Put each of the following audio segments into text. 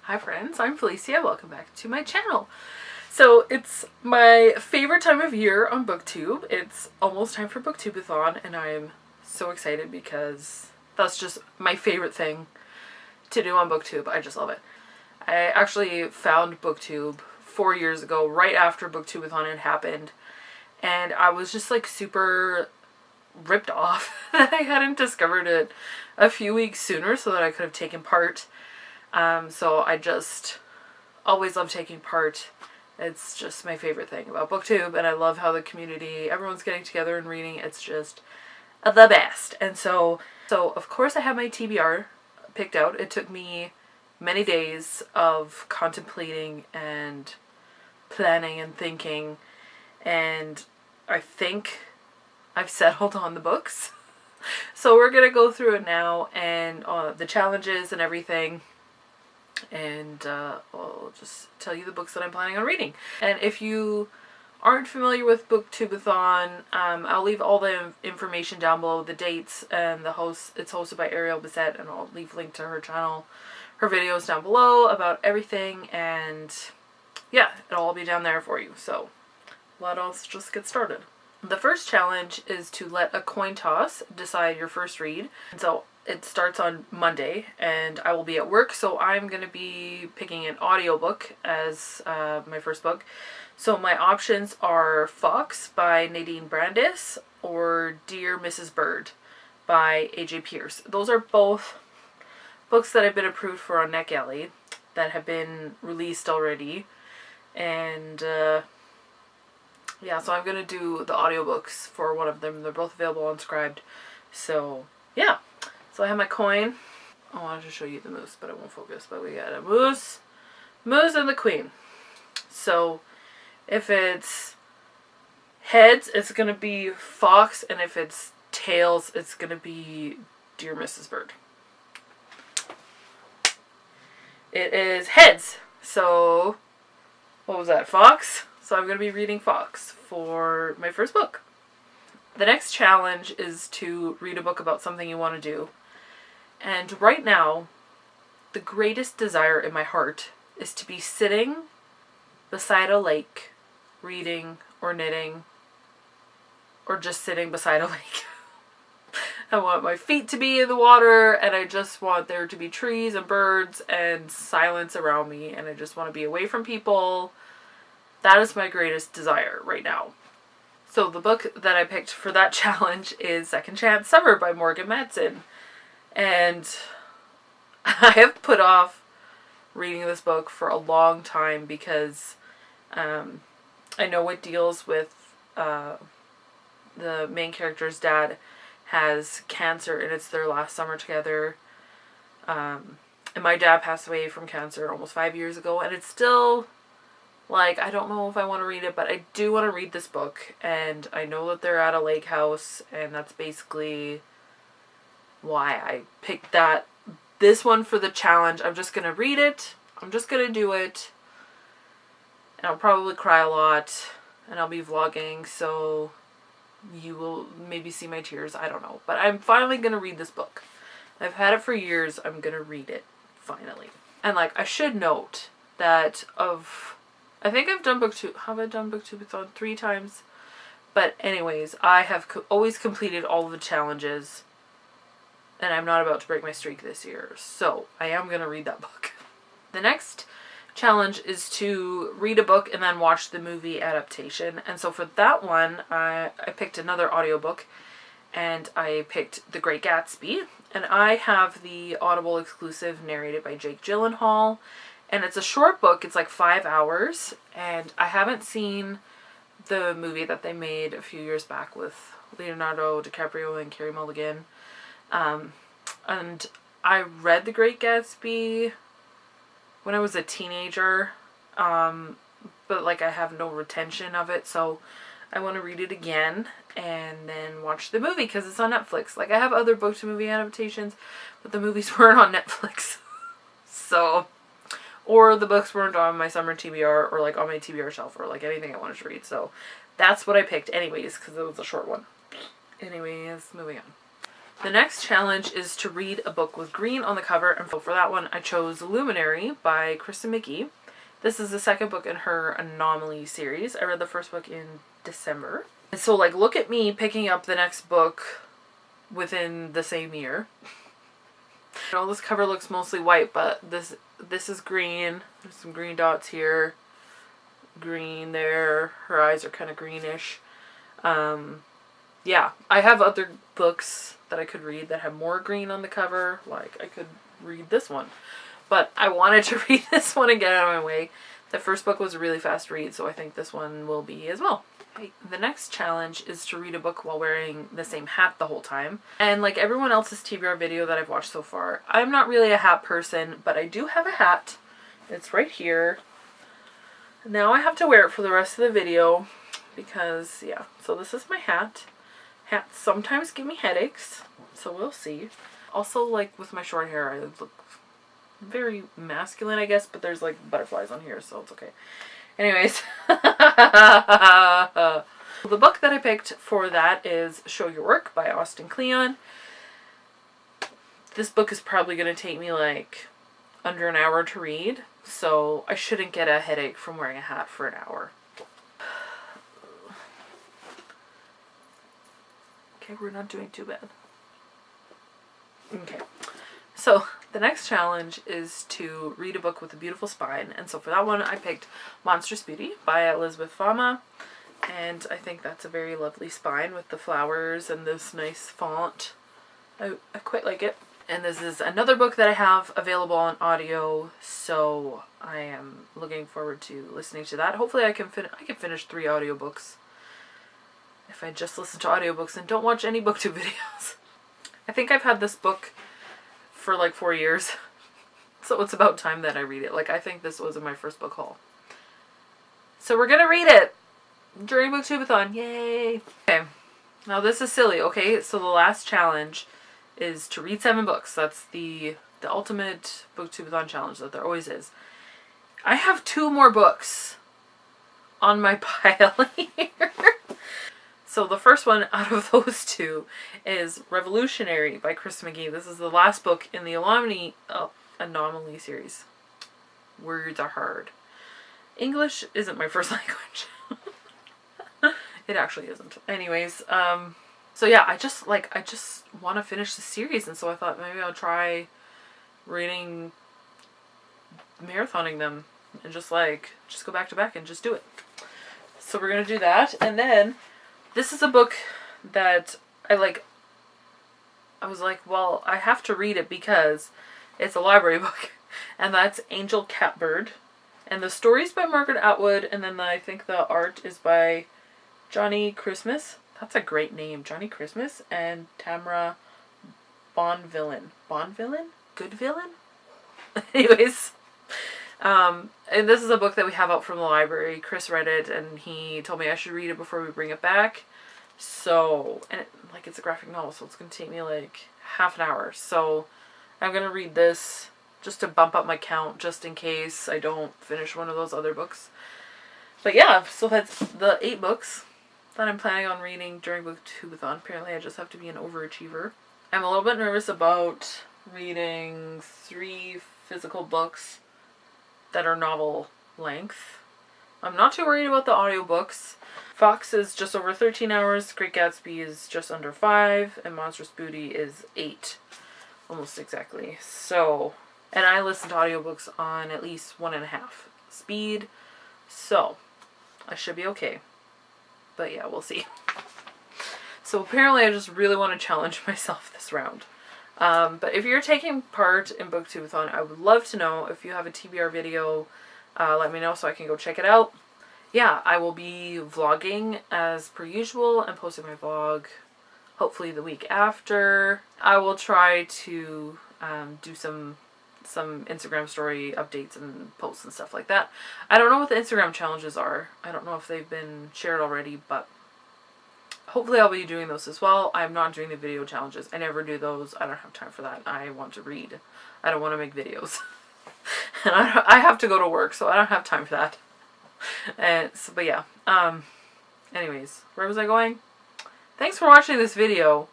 Hi friends, I'm Felicia. Welcome back to my channel. So it's my favorite time of year on Booktube. It's almost time for Booktubeathon and I'm so excited because that's just my favorite thing to do on Booktube. I just love it. I actually found Booktube 4 years ago, right after Booktubeathon had happened, and I was just like super ripped off that I hadn't discovered it a few weeks sooner so that I could have taken part. So I just always love taking part. It's just my favorite thing about Booktube, and I love how the community, everyone's getting together and reading. It's just the best. And so of course I have my TBR picked out. It took me many days of contemplating and planning and thinking, and I think I've settled on the books. So we're gonna go through it now and the challenges and everything, and I'll just tell you the books that I'm planning on reading. And if you aren't familiar with Booktubeathon, I'll leave all the information down below, the dates and the host. It's hosted by Ariel Bissett, and I'll leave a link to her channel, her videos down below about everything, and yeah, it'll all be down there for you. So let us just get started. The first challenge is to let a coin toss decide your first read. And so it starts on Monday and I will be at work, so I'm going to be picking an audiobook as my first book. So my options are Fox by Nadine Brandis or Dear Mrs. Bird by AJ Pierce. Those are both books that have been approved for on NetGalley that have been released already. And yeah, so I'm going to do the audiobooks for one of them. They're both available on Scribd. So yeah. So I have my coin. I wanted to show you the moose, but it won't focus. But we got a moose, and the queen. So if it's heads, it's going to be Fox. And if it's tails, it's going to be Dear Mrs. Bird. It is heads. So what was that? Fox? So I'm going to be reading Fox for my first book. The next challenge is to read a book about something you want to do. And right now, the greatest desire in my heart is to be sitting beside a lake, reading or knitting, or just sitting beside a lake. I want my feet to be in the water, and I just want there to be trees and birds and silence around me, and I just want to be away from people. That is my greatest desire right now. So the book that I picked for that challenge is Second Chance Summer by Morgan Matson. And I have put off reading this book for a long time because I know it deals with the main character's dad has cancer and it's their last summer together. And my dad passed away from cancer almost 5 years ago, and it's still like, I don't know if I want to read it, but I do want to read this book. And I know that they're at a lake house, and that's basically why I picked this one for the challenge. I'm just going to read it. I'm just going to do it. And I'll probably cry a lot, and I'll be vlogging, so you will maybe see my tears. I don't know. But I'm finally going to read this book. I've had it for years. I'm going to read it finally. And like, I should note that I think I've done Booktube. Have I done Booktubeathon 3 times? But anyways, I have always completed all of the challenges. And I'm not about to break my streak this year. So I am going to read that book. The next challenge is to read a book and then watch the movie adaptation. And so for that one, I picked another audiobook. And I picked The Great Gatsby. And I have the Audible exclusive narrated by Jake Gyllenhaal. And it's a short book. It's like 5 hours. And I haven't seen the movie that they made a few years back with Leonardo DiCaprio and Carey Mulligan. And I read The Great Gatsby when I was a teenager. But like, I have no retention of it. So I want to read it again and then watch the movie because it's on Netflix. Like, I have other book to movie adaptations, but the movies weren't on Netflix. So, or the books weren't on my summer TBR or like on my TBR shelf or like anything I wanted to read. So that's what I picked anyways because it was a short one. Anyways, moving on. The next challenge is to read a book with green on the cover, and for that one I chose Luminary by Kristen McGee. This is the second book in her Anomaly series. I read the first book in December. And so like, look at me picking up the next book within the same year. You know, this cover looks mostly white, but this is green. There's some green dots here. Green there. Her eyes are kind of greenish. Yeah, I have other books that I could read that have more green on the cover. Like, I could read this one. But I wanted to read this one and get out of my way. The first book was a really fast read, so I think this one will be as well. Okay. The next challenge is to read a book while wearing the same hat the whole time. And like everyone else's TBR video that I've watched so far, I'm not really a hat person, but I do have a hat. It's right here. Now I have to wear it for the rest of the video because, yeah. So this is my hat. Hats sometimes give me headaches, so we'll see. Also, like with my short hair, I look very masculine, I guess, but there's like butterflies on here, so it's okay. Anyways, the book that I picked for that is Show Your Work by Austin Kleon. This book is probably going to take me like under an hour to read, so I shouldn't get a headache from wearing a hat for an hour. Okay, we're not doing too bad. Okay, so the next challenge is to read a book with a beautiful spine, and so for that one I picked Monstrous Beauty by Elizabeth Fama, and I think that's a very lovely spine with the flowers and this nice font. I quite like it. And this is another book that I have available on audio, so I am looking forward to listening to that. Hopefully I can finish 3 audiobooks if I just listen to audiobooks and don't watch any booktube videos. I think I've had this book for like 4 years, so it's about time that I read it. Like, I think this was in my first book haul. So we're gonna read it during Booktubeathon. Yay! Okay, now this is silly, okay? So the last challenge is to read 7 books. That's the ultimate Booktubeathon challenge that there always is. I have 2 more books on my pile here. So the first one out of those 2 is Revolutionary by Kristen McGee. This is the last book in the Anomaly series. Words are hard. English isn't my first language. It actually isn't. Anyways, so yeah, I just want to finish the series, and so I thought maybe I'll try marathoning them and just go back to back and just do it. So we're gonna do that, and then this is a book that I was like, well, I have to read it because it's a library book, and that's Angel Catbird, and the story's by Margaret Atwood, and then I think the art is by Johnny Christmas. That's a great name, Johnny Christmas, and Tamara Bonvillain. Bonvillain? Good villain? Anyways, and this is a book that we have out from the library. Chris read it, and he told me I should read it before we bring it back. So, and it's a graphic novel, so it's going to take me like half an hour. So, I'm going to read this just to bump up my count, just in case I don't finish one of those other books. But yeah, so that's the 8 books that I'm planning on reading during Booktubeathon. Apparently I just have to be an overachiever. I'm a little bit nervous about reading 3 physical books that are novel length. I'm not too worried about the audiobooks. Fox is just over 13 hours, Great Gatsby is just under 5, and Monstrous Beauty is 8. Almost exactly. So, and I listen to audiobooks on at least 1.5 speed, so I should be okay. But yeah, we'll see. So apparently I just really want to challenge myself this round. But if you're taking part in Booktubeathon, I would love to know. If you have a TBR video, let me know so I can go check it out. Yeah, I will be vlogging as per usual and posting my vlog hopefully the week after. I will try to do some Instagram story updates and posts and stuff like that. I don't know what the Instagram challenges are. I don't know if they've been shared already, but hopefully I'll be doing those as well. I'm not doing the video challenges. I never do those. I don't have time for that. I want to read. I don't want to make videos. And I have to go to work, so I don't have time for that. And so, but yeah. Anyways, where was I going? Thanks for watching this video.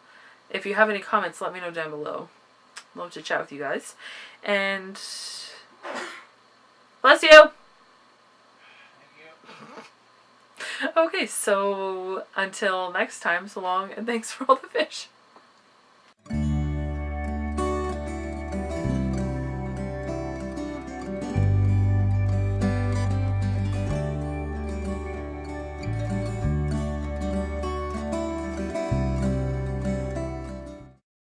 If you have any comments, let me know down below. Love to chat with you guys. And bless you! Okay, so until next time, so long, and thanks for all the fish.